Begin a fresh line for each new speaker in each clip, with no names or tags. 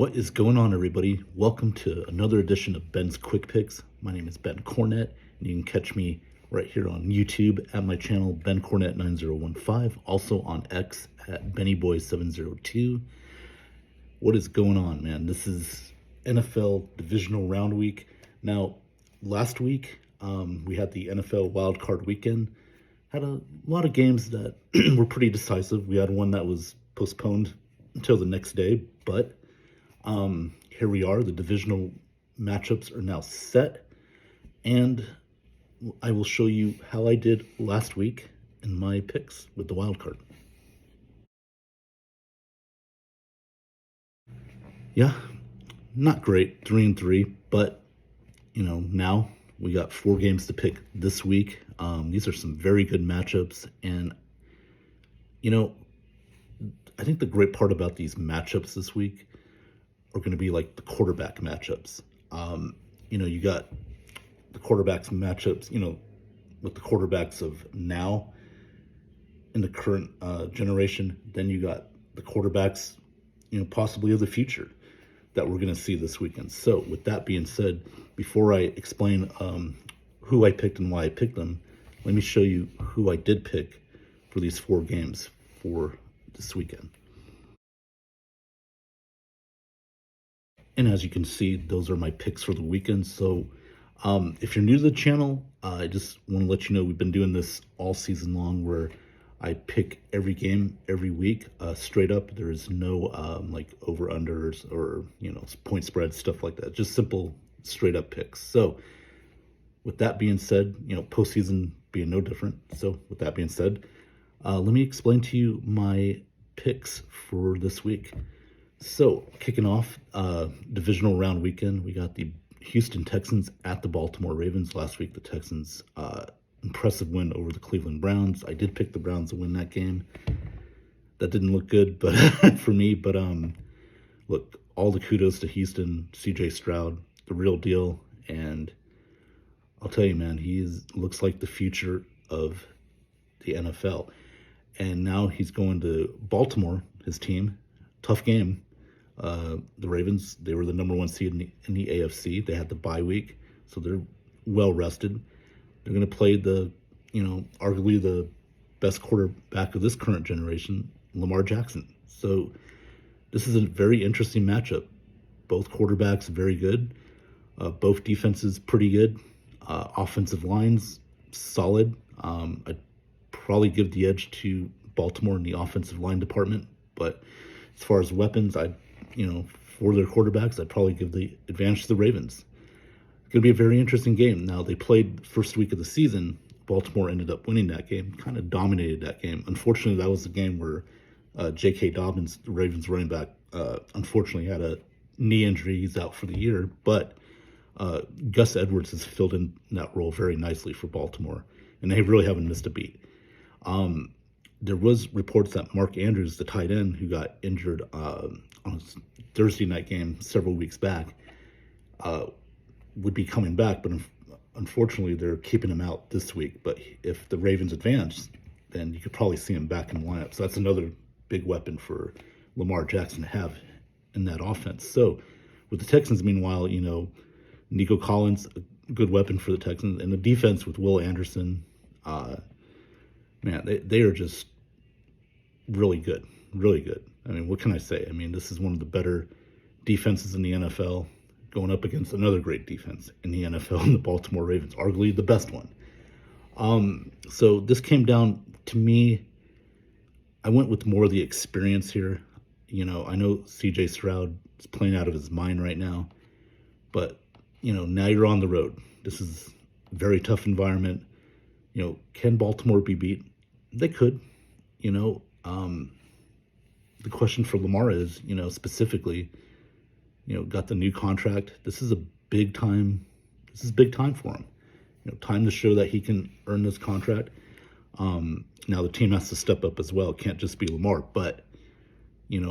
What is going on, everybody? Welcome to another edition of Ben's Quick Picks. My name is Ben Cornett, and you can catch me right here on YouTube at my channel, Ben Cornett 9015, also on X at BennyBoy702. What is going on, man? This is NFL Divisional Round Week. Now, last week, we had the NFL Wild Card Weekend. Had a lot of games that were pretty decisive. We had one that was postponed until the next day, but here we are. The divisional matchups are now set, and I will show you how I did last week in my picks with the wild card. Yeah, not great, 3-3, but now we got 4 games to pick this week. These are some very good matchups, and I think the great part about these matchups this week are going to be like the quarterback matchups. You got the quarterbacks matchups, with the quarterbacks of now in the current generation. Then you got the quarterbacks, possibly of the future that we're going to see this weekend. So with that being said, before I explain who I picked and why I picked them, let me show you who I did pick for these 4 games for this weekend. And as you can see, those are my picks for the weekend. So if you're new to the channel, I just want to let you know we've been doing this all season long, where I pick every game every week straight up. There is no like over-unders or point spreads, stuff like that. Just simple straight up picks. So with that being said, postseason being no different. So with that being said, let me explain to you my picks for this week. So, kicking off divisional round weekend, we got the Houston Texans at the Baltimore Ravens. Last week, the Texans, impressive win over the Cleveland Browns. I did pick the Browns to win that game. That didn't look good, but for me. But look, all the kudos to Houston, C.J. Stroud, the real deal. And I'll tell you, man, looks like the future of the NFL. And now he's going to Baltimore, his team. Tough game. The Ravens, they were the number 1 seed in the AFC. They had the bye week, so they're well rested. They're going to play arguably the best quarterback of this current generation, Lamar Jackson. So this is a very interesting matchup. Both quarterbacks very good. Both defenses pretty good. Offensive lines solid. I'd probably give the edge to Baltimore in the offensive line department, but as far as weapons, for their quarterbacks, I'd probably give the advantage to the Ravens. It's going to be a very interesting game. Now, they played the first week of the season. Baltimore ended up winning that game, kind of dominated that game. Unfortunately, that was the game where J.K. Dobbins, the Ravens running back, unfortunately had a knee injury. He's out for the year. But Gus Edwards has filled in that role very nicely for Baltimore, and they really haven't missed a beat. There was reports that Mark Andrews, the tight end who got injured on a Thursday night game several weeks back, would be coming back, but unfortunately they're keeping him out this week. But if the Ravens advance, then you could probably see him back in the lineup. So that's another big weapon for Lamar Jackson to have in that offense. So with the Texans, meanwhile, Nico Collins, a good weapon for the Texans, and the defense with Will Anderson, man, they are just really good, really good. I mean, what can I say? I mean, this is one of the better defenses in the NFL, going up against another great defense in the NFL, in the Baltimore Ravens, arguably the best one. So this came down to me. I went with more of the experience here. I know C.J. Stroud is playing out of his mind right now, but now you're on the road. This is a very tough environment. Can Baltimore be beat? They could. The question for Lamar is, specifically, got the new contract. This is big time for him. Time to show that he can earn this contract. Now the team has to step up as well. It can't just be Lamar. But,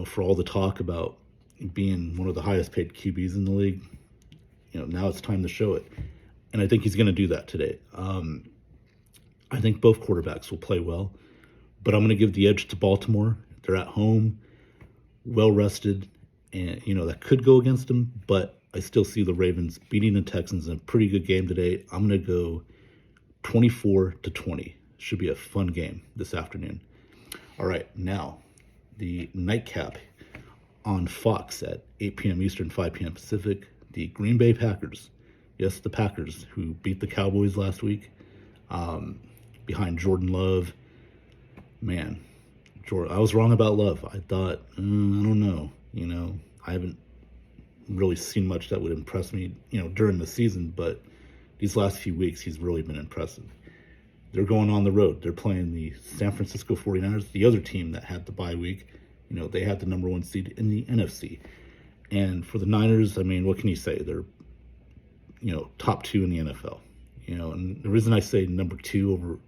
for all the talk about being one of the highest paid QBs in the league, now it's time to show it. And I think he's going to do that today. I think both quarterbacks will play well, but I'm going to give the edge to Baltimore. They're at home, well rested, and that could go against them. But I still see the Ravens beating the Texans in a pretty good game today. I'm gonna go 24-20. Should be a fun game this afternoon. All right, now the nightcap on Fox at 8 p.m. Eastern, 5 p.m. Pacific. The Green Bay Packers, yes, the Packers, who beat the Cowboys last week, behind Jordan Love. Man, I was wrong about Love. I thought, I don't know. I haven't really seen much that would impress me, during the season, but these last few weeks, he's really been impressive. They're going on the road. They're playing the San Francisco 49ers, the other team that had the bye week. They had the number one seed in the NFC. And for the Niners, I mean, what can you say? They're, top two in the NFL. And the reason I say number two over,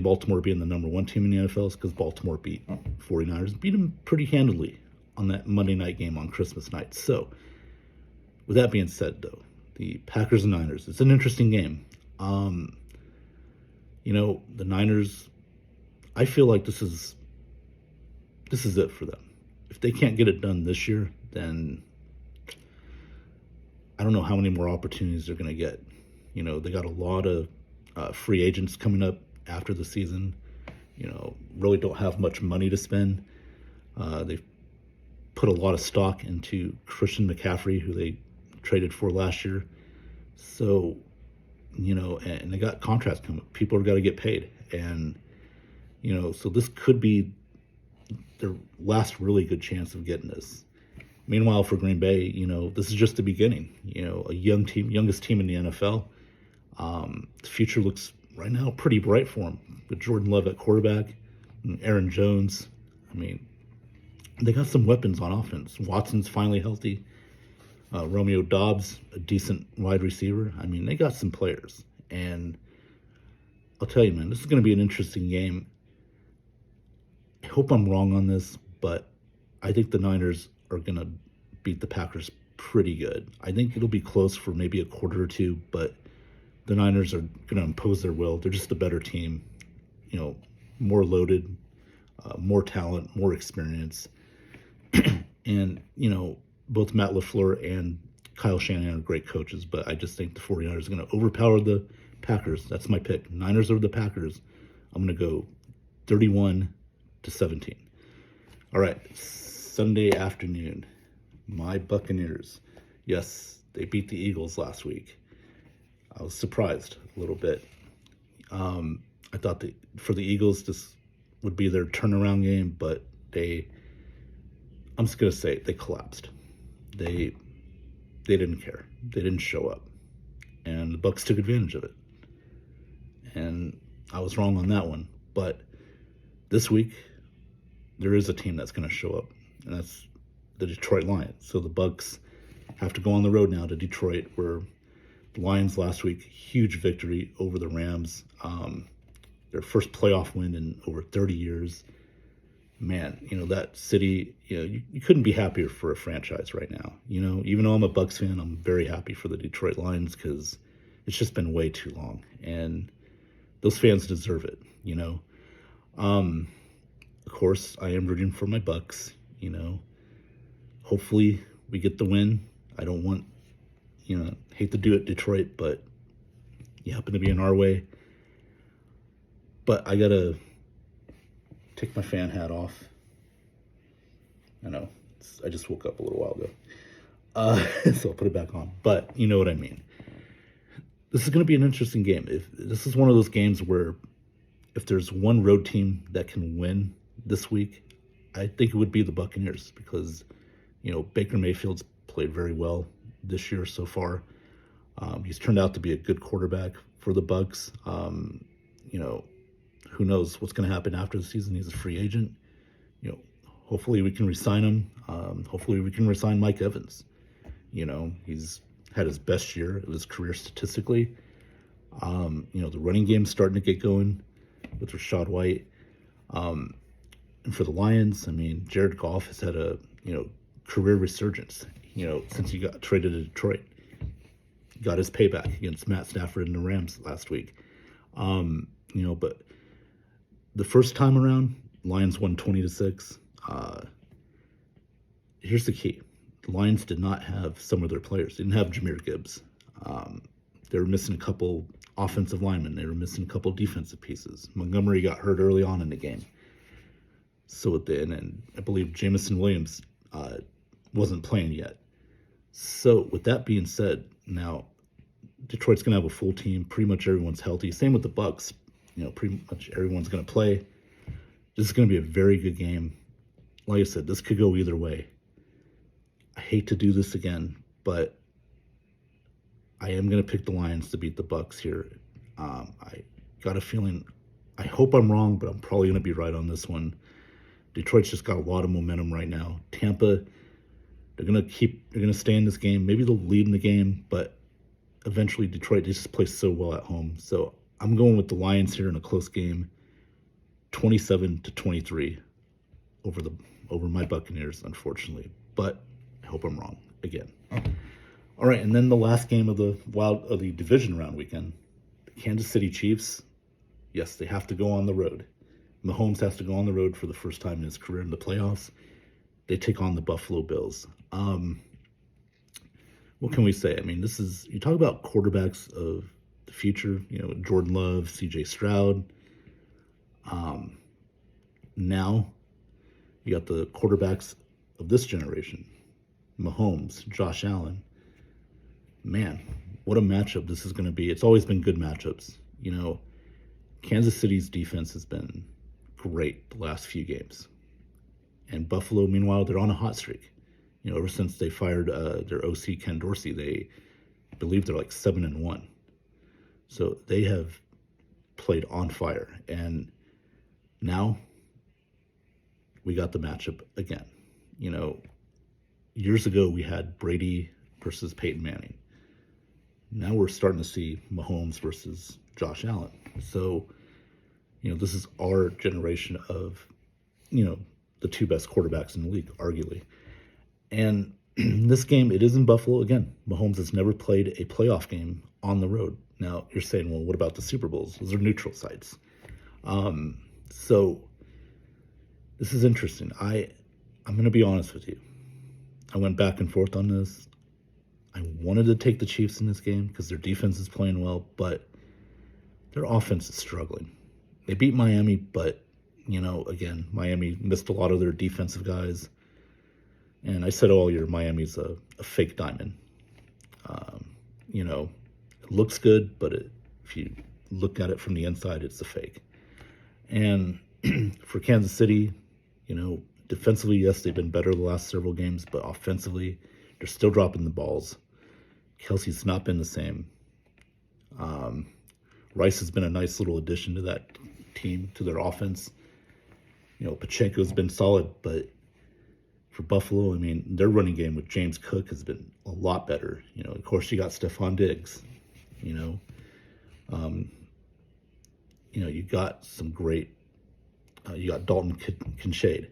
Baltimore being the number one team in the NFL is because Baltimore beat 49ers, beat them pretty handily on that Monday night game on Christmas night. So, with that being said, though, the Packers and Niners, it's an interesting game. The Niners, I feel like this is it for them. If they can't get it done this year, then I don't know how many more opportunities they're going to get. They got a lot of free agents coming up after the season. Really don't have much money to spend. They've put a lot of stock into Christian McCaffrey, who they traded for last year. So, and they got contracts coming. People are got to get paid. And, so this could be their last really good chance of getting this. Meanwhile, for Green Bay, this is just the beginning. A young team, youngest team in the NFL. The future looks right now pretty bright for them. With Jordan Love at quarterback, and Aaron Jones. I mean, they got some weapons on offense. Watson's finally healthy. Romeo Doubs, a decent wide receiver. I mean, they got some players. And I'll tell you, man, this is going to be an interesting game. I hope I'm wrong on this, but I think the Niners are going to beat the Packers pretty good. I think it'll be close for maybe a quarter or two, but the Niners are going to impose their will. They're just a better team, more loaded, more talent, more experience. And, both Matt LaFleur and Kyle Shanahan are great coaches, but I just think the 49ers are going to overpower the Packers. That's my pick. Niners over the Packers. I'm going to go 31-17. All right, Sunday afternoon, my Buccaneers. Yes, they beat the Eagles last week. I was surprised a little bit. I thought that for the Eagles, this would be their turnaround game, but I'm just going to say they collapsed. They didn't care. They didn't show up. And the Bucs took advantage of it. And I was wrong on that one. But this week, there is a team that's going to show up, and that's the Detroit Lions. So the Bucs have to go on the road now to Detroit, where the Lions last week, huge victory over the Rams. Their first playoff win in over 30 years. Man, that city, you couldn't be happier for a franchise right now. Even though I'm a Bucs fan, I'm very happy for the Detroit Lions because it's just been way too long. And those fans deserve it, Of course, I am rooting for my Bucs, Hopefully we get the win. I don't want, hate to do it, Detroit, but you happen to be in our way. But I got to take my fan hat off. I know, I just woke up a little while ago. So I'll put it back on. But you know what I mean. This is going to be an interesting game. This is one of those games where if there's one road team that can win this week, I think it would be the Buccaneers because, Baker Mayfield's played very well this year so far. He's turned out to be a good quarterback for the Bucs. Who knows what's going to happen after the season? He's a free agent. Hopefully we can re-sign him. Hopefully we can re-sign Mike Evans. He's had his best year of his career statistically. The running game's starting to get going with Rashad White. And for the Lions, I mean, Jared Goff has had a, career resurgence, since he got traded to Detroit. Got his payback against Matt Stafford and the Rams last week. But the first time around, Lions won 20-6. here's the key. The Lions did not have some of their players. They didn't have Jahmyr Gibbs. Um, they were missing a couple offensive linemen. They were missing a couple defensive pieces. Montgomery got hurt early on in the game. So then, and I believe Jamison Williams wasn't playing yet. So with that being said, now Detroit's going to have a full team. Pretty much everyone's healthy. Same with the Bucks. Pretty much everyone's going to play. This is going to be a very good game. Like I said, this could go either way. I hate to do this again, but I am going to pick the Lions to beat the Bucks here. I got a feeling, I hope I'm wrong, but I'm probably going to be right on this one. Detroit's just got a lot of momentum right now. Tampa, they're going to stay in this game. Maybe they'll lead in the game, but eventually Detroit just plays so well at home. So I'm going with the Lions here in a close game, 27-23 over my Buccaneers, unfortunately. But I hope I'm wrong again. All right, and then the last game of the division round weekend, the Kansas City Chiefs. Yes, they have to go on the road. Mahomes has to go on the road for the first time in his career in the playoffs. They take on the Buffalo Bills. What can we say? I mean, you talk about quarterbacks of the future, Jordan Love, CJ Stroud. Now you got the quarterbacks of this generation, Mahomes, Josh Allen. Man, what a matchup this is going to be. It's always been good matchups. Kansas City's defense has been great the last few games. And Buffalo, meanwhile, they're on a hot streak. Ever since they fired their OC, Ken Dorsey, they believe they're like 7-1. So they have played on fire. And now we got the matchup again. Years ago we had Brady versus Peyton Manning. Now we're starting to see Mahomes versus Josh Allen. So, this is our generation of, the two best quarterbacks in the league, arguably. And this game, it is in Buffalo. Again, Mahomes has never played a playoff game on the road. Now, you're saying, well, what about the Super Bowls? Those are neutral sites. So this is interesting. I'm going to be honest with you. I went back and forth on this. I wanted to take the Chiefs in this game because their defense is playing well, but their offense is struggling. They beat Miami, but, again, Miami missed a lot of their defensive guys. And I said all year, Miami's a fake diamond. It looks good, but if you look at it from the inside, it's a fake. And for Kansas City, defensively, yes, they've been better the last several games, but offensively, they're still dropping the balls. Kelsey's not been the same. Rice has been a nice little addition to that team, to their offense. Pacheco's been solid, but for Buffalo, I mean, their running game with James Cook has been a lot better. Of course, you got Stephon Diggs. You got some great. You got Dalton Kincaid.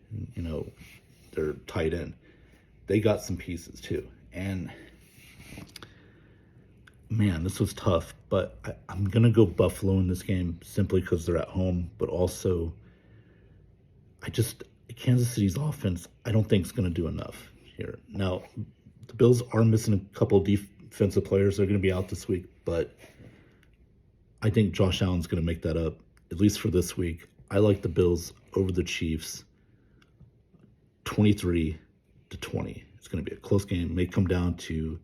Their tight end. They got some pieces too, and man, this was tough. But I'm gonna go Buffalo in this game simply because they're at home, but also Kansas City's offense, I don't think is going to do enough here. Now, the Bills are missing a couple of defensive players. They're going to be out this week, but I think Josh Allen's going to make that up, at least for this week. I like the Bills over the Chiefs, 23-20. It's going to be a close game. It may come down to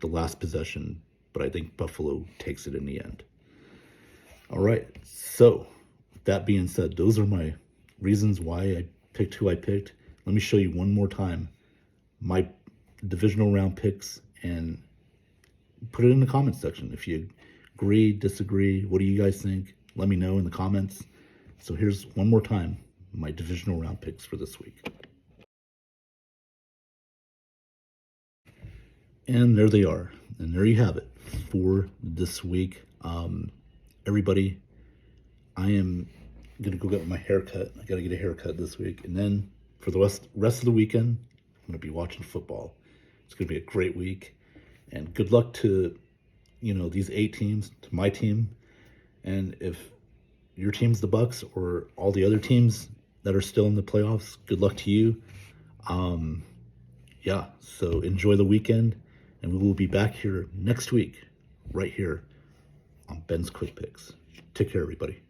the last possession, but I think Buffalo takes it in the end. All right, so with that being said, those are my reasons why I picked who I picked. Let me show you one more time my divisional round picks and put it in the comments section. If you agree, disagree, what do you guys think? Let me know in the comments. So here's one more time my divisional round picks for this week. And there they are. And there you have it for this week. Everybody, I am going to go get my haircut. I got to get a haircut this week. And then for the rest of the weekend, I'm going to be watching football. It's going to be a great week. And good luck to, these 8 teams, to my team. And if your team's the Bucks or all the other teams that are still in the playoffs, good luck to you. yeah, so enjoy the weekend, and we will be back here next week, right here on Ben's Quick Picks. Take care, everybody.